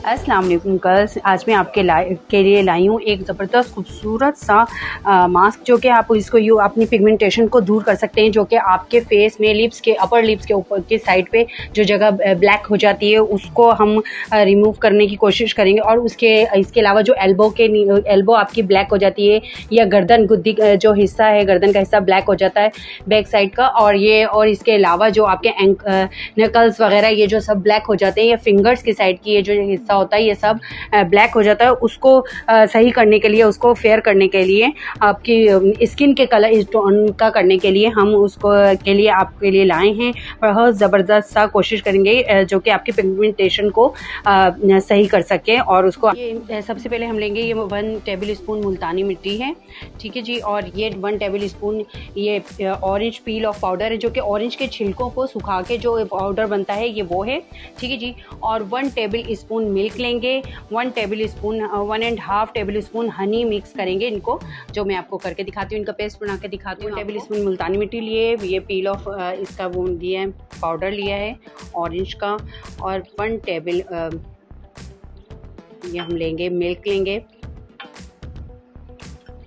अस्सलाम वालेकुम गर्ल्स, आज मैं आपके लिए लाई हूँ एक ज़बरदस्त खूबसूरत सा मास्क जो कि आप इसको अपनी पिगमेंटेशन को दूर कर सकते हैं, जो कि आपके फेस में लिप्स के अपर लिप्स के ऊपर की साइड पे जो जगह ब्लैक हो जाती है उसको हम रिमूव करने की कोशिश करेंगे। और इसके अलावा जो एल्बो आपकी ब्लैक हो जाती है या गर्दन गुद्दी जो हिस्सा है, गर्दन का हिस्सा ब्लैक हो जाता है बैक साइड का, और इसके अलावा जो आपके नकल्स वगैरह ये जो सब ब्लैक हो जाते हैं, या फिंगर्स की साइड की ये जो हिस्सा होता है ये सब ब्लैक हो जाता है, उसको सही करने के लिए, उसको फेयर करने के लिए, आपकी स्किन के कलर टोन का करने के लिए हम उसको के लिए आपके लिए लाए हैं। बहुत ज़बरदस्त सा कोशिश करेंगे जो कि आपकी पिगमेंटेशन को सही कर सके। और उसको ये सबसे पहले हम लेंगे, ये 1 टेबल स्पून मुल्तानी मिट्टी है, ठीक है जी। और ये 1 टेबल स्पून ये ऑरेंज पील ऑफ पाउडर है, जो कि ऑरेंज के छिलकों को सुखा के जो पाउडर बनता है ये वो है, ठीक है जी। और 1 टेबल स्पून मिल्क लेंगे, 1 table spoon 1.5 table spoon honey mix करेंगे इनको, जो मैं आपको करके दिखाती हूँ, इनका पेस्ट बना के दिखाती हूँ। 1 टेबल स्पून मुल्तानी मिट्टी लिए, ये पील ऑफ इसका वो लिया है, पाउडर लिया है ऑरेंज का। और 1 टेबल ये हम लेंगे मिल्क लेंगे,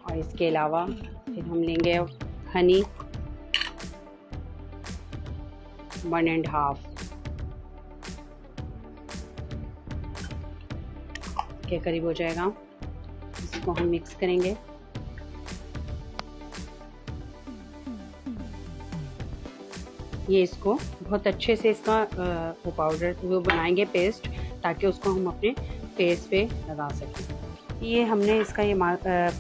और इसके अलावा फिर हम लेंगे हनी 1.5 के करीब हो जाएगा। इसको हम मिक्स करेंगे। ये इसको बहुत अच्छे से इसका वो पाउडर वो बनाएंगे पेस्ट, ताकि उसको हम अपने फेस पे लगा सकें। ये हमने इसका ये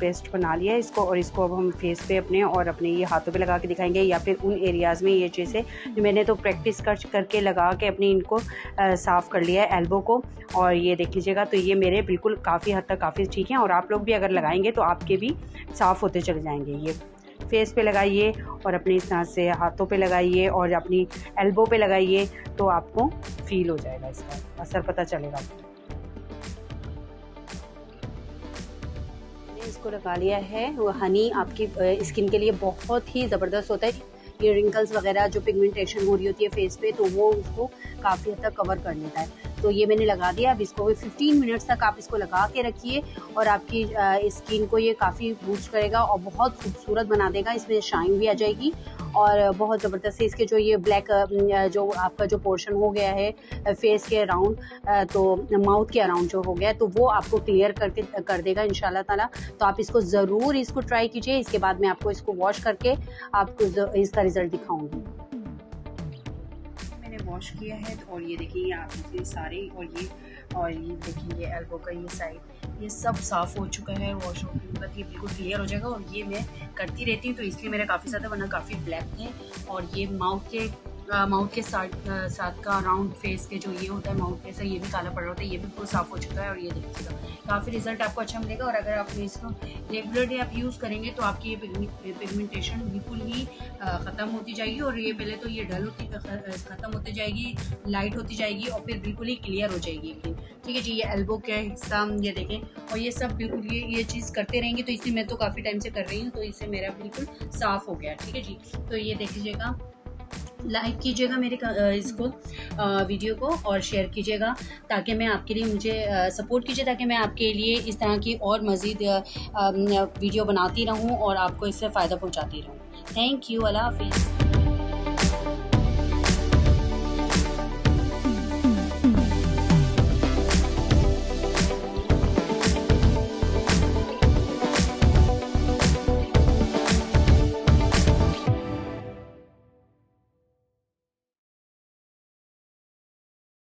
पेस्ट बना लिया है इसको, और इसको अब हम फेस पे अपने और अपने ये हाथों पे लगा के दिखाएंगे, या फिर उन एरियाज़ में ये चीज़ें मैंने तो प्रैक्टिस करके लगा के अपने इनको साफ़ कर लिया है एल्बो को। और ये देख लीजिएगा, तो ये मेरे बिल्कुल काफ़ी हद तक काफ़ी ठीक हैं। और आप लोग भी अगर लगाएंगे तो आपके भी साफ़ होते चले जाएंगे। ये फेस पे लगाइए और अपनी इस तरह से हाथों पे लगाइए और अपनी एल्बो पे लगाइए, तो आपको फील हो जाएगा, इसका असर पता चलेगा। इसको लगा लिया है। वो हनी आपकी स्किन के लिए बहुत ही ज़बरदस्त होता है। ये रिंकल्स वगैरह जो पिगमेंटेशन हो रही होती है फेस पे, तो वो उसको काफ़ी हद तक कवर कर लेता है। तो ये मैंने लगा दिया। अब इसको 15 मिनट्स तक आप इसको लगा के रखिए, और आपकी स्किन को ये काफ़ी बूस्ट करेगा और बहुत खूबसूरत बना देगा। इसमें शाइन भी आ जाएगी और बहुत ज़बरदस्त है। इसके जो ये ब्लैक जो आपका जो पोर्शन हो गया है फेस के अराउंड, तो माउथ के अराउंड जो हो गया है, तो वो आपको क्लियर कर देगा इंशाल्लाह ताला। तो आप इसको ज़रूर इसको ट्राई कीजिए। इसके बाद मैं आपको इसको वॉश करके आपको इसका रिज़ल्ट दिखाऊंगी। मैंने वॉश किया है, और ये देखिए आप ये सारे, और ये देखिए ये एल्बो का ये साइड, ये सब साफ़ हो चुका है वॉश होने के बाद। ये बिल्कुल क्लियर हो जाएगा, और ये मैं करती रहती हूँ तो इसलिए मेरा काफ़ी ज़्यादा, वरना काफ़ी ब्लैक थे। और ये माउथ के साथ का राउंड फेस के जो ये होता है माउथ फेस है, ये भी काला पड़ रहा होता है, ये बिल्कुल साफ़ हो चुका है। और ये देखिएगा काफ़ी रिजल्ट आपको अच्छा मिलेगा। और अगर आप इसको रेगुलरली आप यूज़ करेंगे तो आपकी ये पिगमेंटेशन बिल्कुल ही ख़त्म होती जाएगी। और ये पहले तो ये ख़त्म होती जाएगी, लाइट होती जाएगी, और फिर बिल्कुल ही क्लियर हो जाएगी एकदम, ठीक है जी। ये एल्बो का हिस्सा ये देखें, और ये सब बिल्कुल ये चीज़ करते रहेंगे। तो इसलिए मैं तो काफ़ी टाइम से कर रही हूँ, तो इससे मेरा बिल्कुल साफ़ हो गया, ठीक है जी। तो ये देख लीजिएगा, लाइक कीजिएगा मेरे इसको वीडियो को, और शेयर कीजिएगा, ताकि मैं आपके लिए मुझे सपोर्ट कीजिए, ताकि मैं आपके लिए इस तरह की और मज़ीद वीडियो बनाती रहूं और आपको इससे फ़ायदा पहुंचाती रहूं। थैंक यू, अल्लाह हाफिज़।